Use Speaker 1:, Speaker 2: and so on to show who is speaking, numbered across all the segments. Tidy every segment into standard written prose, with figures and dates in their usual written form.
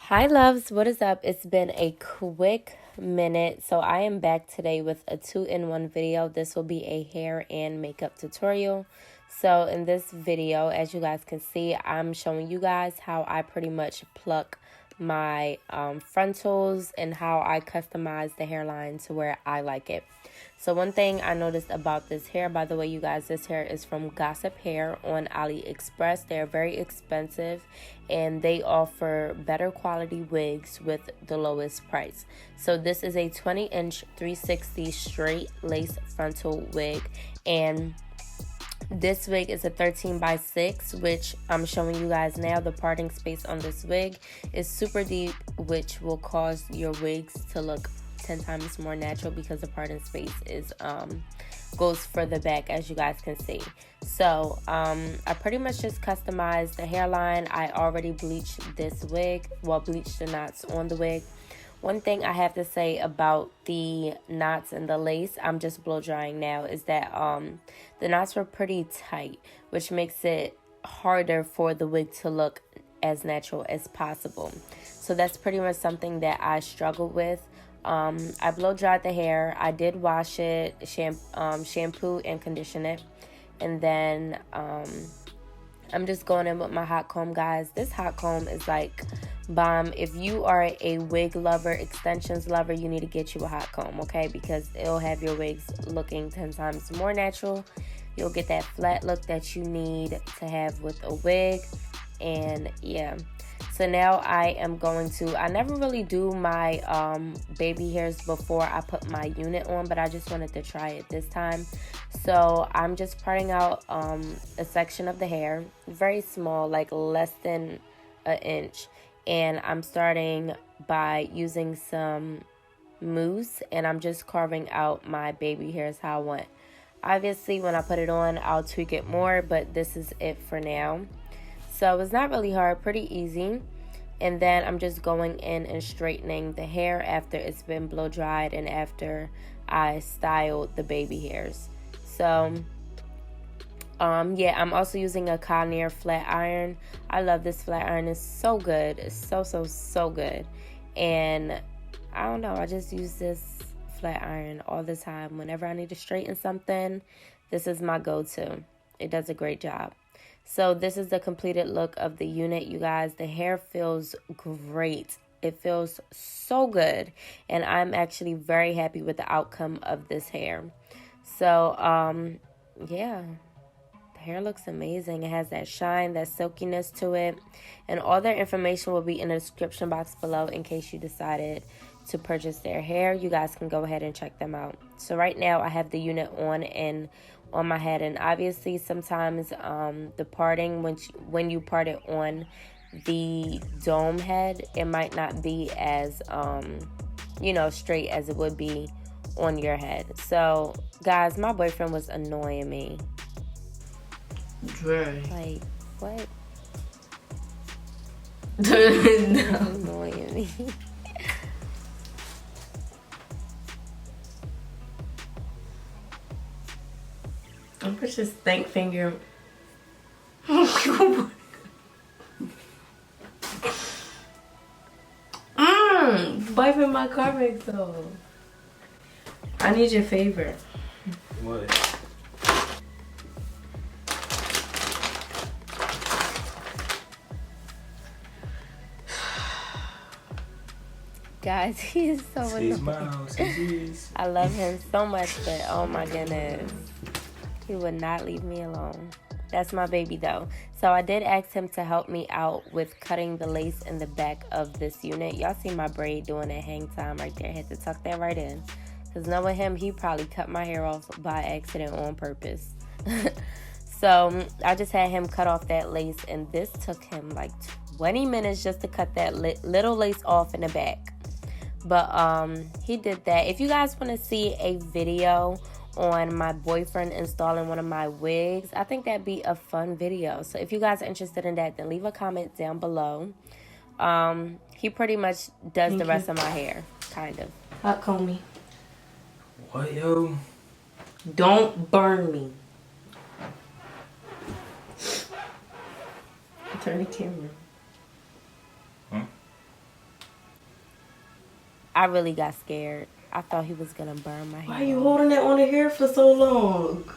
Speaker 1: Hi loves, what is up? It's been a quick minute. So I am back today with a 2-in-1 video. This will be a hair and makeup tutorial. So in this video, as you guys can see, I'm showing you guys how I pretty much pluck my frontals and how I customize the hairline to where I like it. So one thing I noticed about this hair, by the way, you guys, this hair is from Gossip Hair on AliExpress. They're very expensive and they offer better quality wigs with the lowest price. So this is a 20-inch 360 straight lace frontal wig, and this wig is a 13x6, which I'm showing you guys now. The parting space on this wig is super deep, which will cause your wigs to look 10 times more natural because the parting space is goes further back, as you guys can see. So I pretty much just customized the hairline. I already bleached this wig, well, bleached the knots on the wig. One thing I have to say about the knots and the lace, I'm just blow drying now, is that the knots were pretty tight, which makes it harder for the wig to look as natural as possible. So that's pretty much something that I struggled with. I blow dried the hair. I did wash it, shampoo and condition it, and then I'm just going in with my hot comb, guys. This hot comb is like bomb. If you are a wig lover, extensions lover, you need to get you a hot comb, okay? Because it'll have your wigs looking 10 times more natural. You'll get that flat look that you need to have with a wig. And yeah, so now I am going to, I never really do my baby hairs before I put my unit on, but I just wanted to try it this time. So I'm just parting out a section of the hair, very small, like less than an inch. And I'm starting by using some mousse, and I'm just carving out my baby hairs how I want. Obviously, when I put it on, I'll tweak it more, but this is it for now. So it's not really hard, pretty easy. And then I'm just going in and straightening the hair after it's been blow dried and after I styled the baby hairs. So yeah, I'm also using a Conair flat iron. I love this flat iron. It's so good. It's so good. And I don't know, I just use this flat iron all the time. Whenever I need to straighten something, this is my go-to. It does a great job. So this is the completed look of the unit, you guys. The hair feels great. It feels so good. And I'm actually very happy with the outcome of this hair. So, yeah. Hair looks amazing. It has that shine, that silkiness to it, and all their information will be in the description box below in case you decided to purchase their hair. You guys can go ahead and check them out. So right now I have the unit on my head, and obviously sometimes the parting, when you part it on the dome head, it might not be as you know, straight as it would be on your head. So guys, my boyfriend was annoying me.
Speaker 2: Dre.
Speaker 1: Like, what?
Speaker 2: No.
Speaker 1: Annoying me.
Speaker 2: I'm put your stank finger. Wiping my carpet though. I need your favor.
Speaker 3: What?
Speaker 1: Guys, he is so annoying.
Speaker 3: Smiles,
Speaker 1: I love him so much, but oh my goodness, he would not leave me alone. That's my baby though. So I did ask him to help me out with cutting the lace in the back of this unit. Y'all see my braid doing a hang time right there. I had to tuck that right in, because knowing him, he probably cut my hair off by accident on purpose. So I just had him cut off that lace, and this took him like 20 minutes just to cut that little lace off in the back. But he did that. If you guys want to see a video on my boyfriend installing one of my wigs, I think that'd be a fun video. So if you guys are interested in that, then leave a comment down below. He pretty much does the rest of my hair, kind of.
Speaker 2: Hot comb me.
Speaker 3: What, yo?
Speaker 2: Don't burn me. Turn the camera.
Speaker 3: Huh?
Speaker 1: I really got scared. I thought he was gonna burn my hair.
Speaker 2: Why are you holding that on the hair for so long?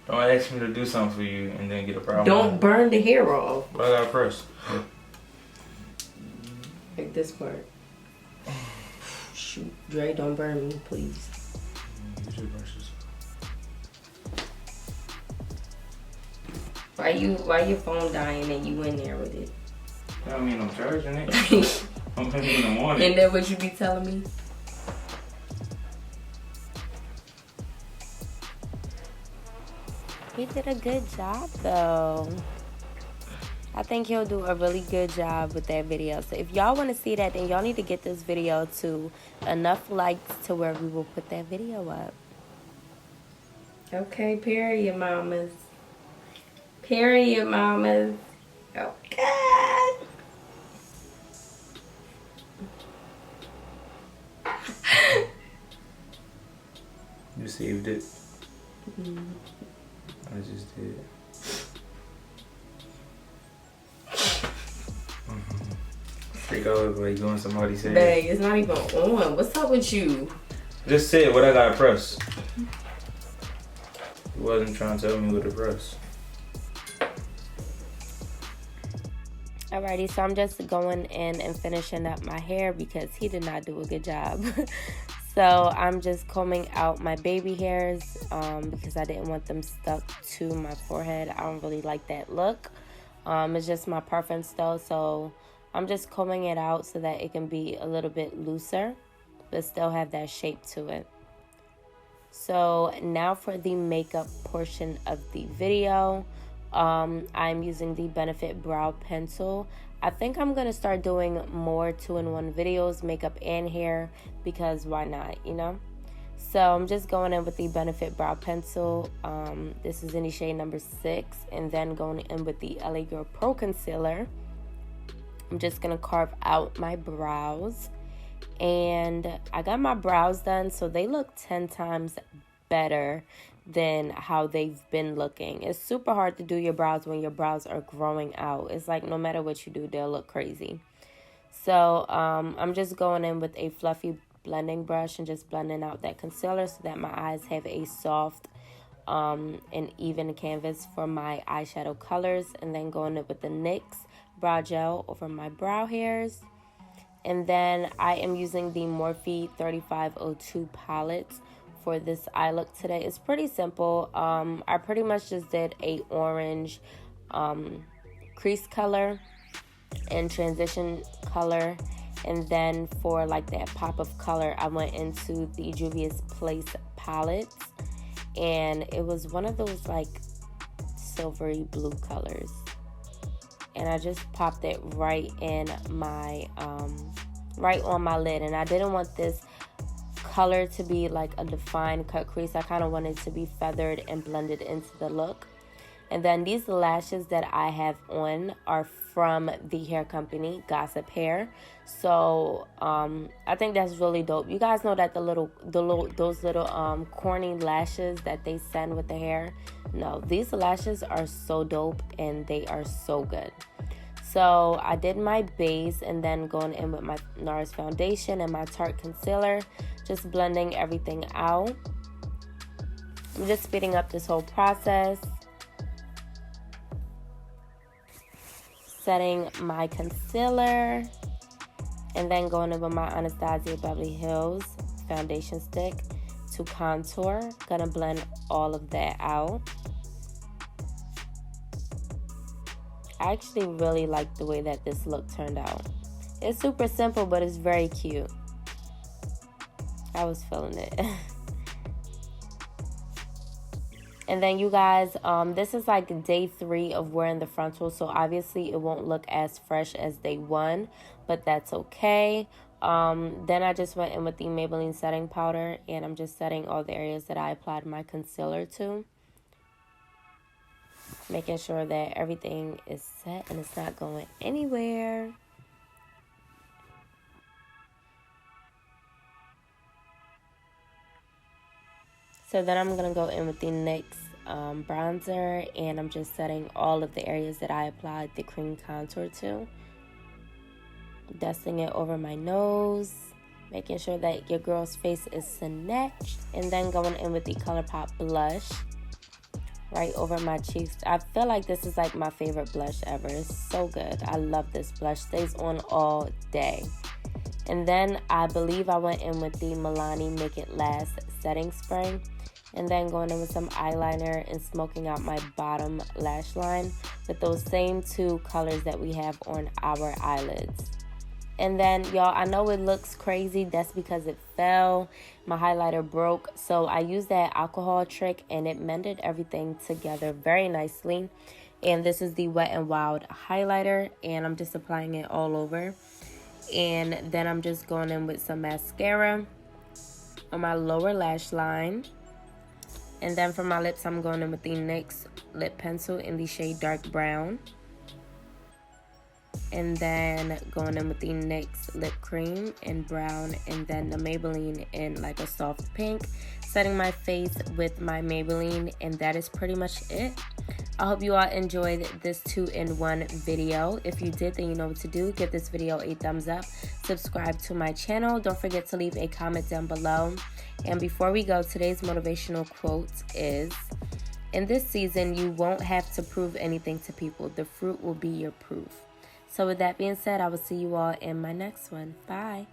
Speaker 3: Don't ask me to do something for you and then get a problem.
Speaker 2: Don't burn the hair off.
Speaker 3: But I got a press.
Speaker 2: Like this part. Shoot, Dre, don't burn me, please.
Speaker 3: Use your brushes.
Speaker 2: Why your phone dying and you in there with it?
Speaker 3: I mean, I'm charging it. I'm putting it in the morning.
Speaker 2: Ain't that what you be telling me?
Speaker 1: He did a good job though. I think he'll do a really good job with that video. So if y'all want to see that, then y'all need to get this video to enough likes to where we will put that video up.
Speaker 2: Okay, period, mamas. Period, mamas. Oh, God.
Speaker 3: You saved it. I just did. Think I look like doing somebody say.
Speaker 2: Babe, it's not even on. What's up with you?
Speaker 3: Just said what I gotta press. He wasn't trying to tell me what to press.
Speaker 1: Alrighty, so I'm just going in and finishing up my hair because he did not do a good job. So I'm just combing out my baby hairs because I didn't want them stuck to my forehead. I don't really like that look. It's just my preference though, so I'm just combing it out so that it can be a little bit looser but still have that shape to it. So now for the makeup portion of the video. I'm using the Benefit Brow Pencil. I think I'm going to start doing more 2-in-1 videos, makeup and hair, because why not, you know? So I'm just going in with the Benefit Brow Pencil. This is in the shade number 6. And then going in with the LA Girl Pro Concealer. I'm just going to carve out my brows. And I got my brows done, so they look 10 times better than how they've been looking. It's super hard to do your brows when your brows are growing out. It's like no matter what you do, they'll look crazy. So I'm just going in with a fluffy blending brush and just blending out that concealer so that my eyes have a soft and even canvas for my eyeshadow colors. And then going in with the NYX brow gel over my brow hairs. And then I am using the Morphe 3502 palette for this eye look today. It's pretty simple. I pretty much just did a orange crease color and transition color, and then for like that pop of color I went into the Juvia's Place palette, and it was one of those like silvery blue colors, and I just popped it right in my right on my lid. And I didn't want this color to be like a defined cut crease. I kind of wanted it to be feathered and blended into the look. And then these lashes that I have on are from the hair company Gossip Hair. So I think that's really dope. You guys know that those little corny lashes that they send with the hair. No, these lashes are so dope and they are so good. So I did my base and then going in with my NARS foundation and my Tarte concealer, just blending everything out. I'm just speeding up this whole process. Setting my concealer and then going in with my Anastasia Beverly Hills foundation stick to contour. Gonna blend all of that out. I actually really like the way that this look turned out. It's super simple, but it's very cute. I was feeling it. And then you guys, this is like day 3 of wearing the frontal, so obviously it won't look as fresh as day 1, but that's okay. Then I just went in with the Maybelline setting powder, and I'm just setting all the areas that I applied my concealer to. Making sure that everything is set and it's not going anywhere. So then I'm going to go in with the NYX bronzer, and I'm just setting all of the areas that I applied the cream contour to. Dusting it over my nose, making sure that your girl's face is snatched, and then going in with the ColourPop blush right over my cheeks. I feel like this is like my favorite blush ever. It's so good. I love this blush. Stays on all day. And then I believe I went in with the Milani Make It Last setting spray, and then going in with some eyeliner and smoking out my bottom lash line with those same two colors that we have on our eyelids. And then, y'all, I know it looks crazy. That's because it fell. My highlighter broke. So I used that alcohol trick, and it mended everything together very nicely. And this is the Wet n Wild highlighter, and I'm just applying it all over. And then I'm just going in with some mascara on my lower lash line. And then for my lips, I'm going in with the NYX lip pencil in the shade Dark Brown. And then going in with the NYX lip cream in brown, and then the Maybelline in like a soft pink. Setting my face with my Maybelline, and that is pretty much it. I hope you all enjoyed this 2-in-1 video. If you did, then you know what to do. Give this video a thumbs up. Subscribe to my channel. Don't forget to leave a comment down below. And before we go, today's motivational quote is, in this season, you won't have to prove anything to people. The fruit will be your proof. So with that being said, I will see you all in my next one. Bye.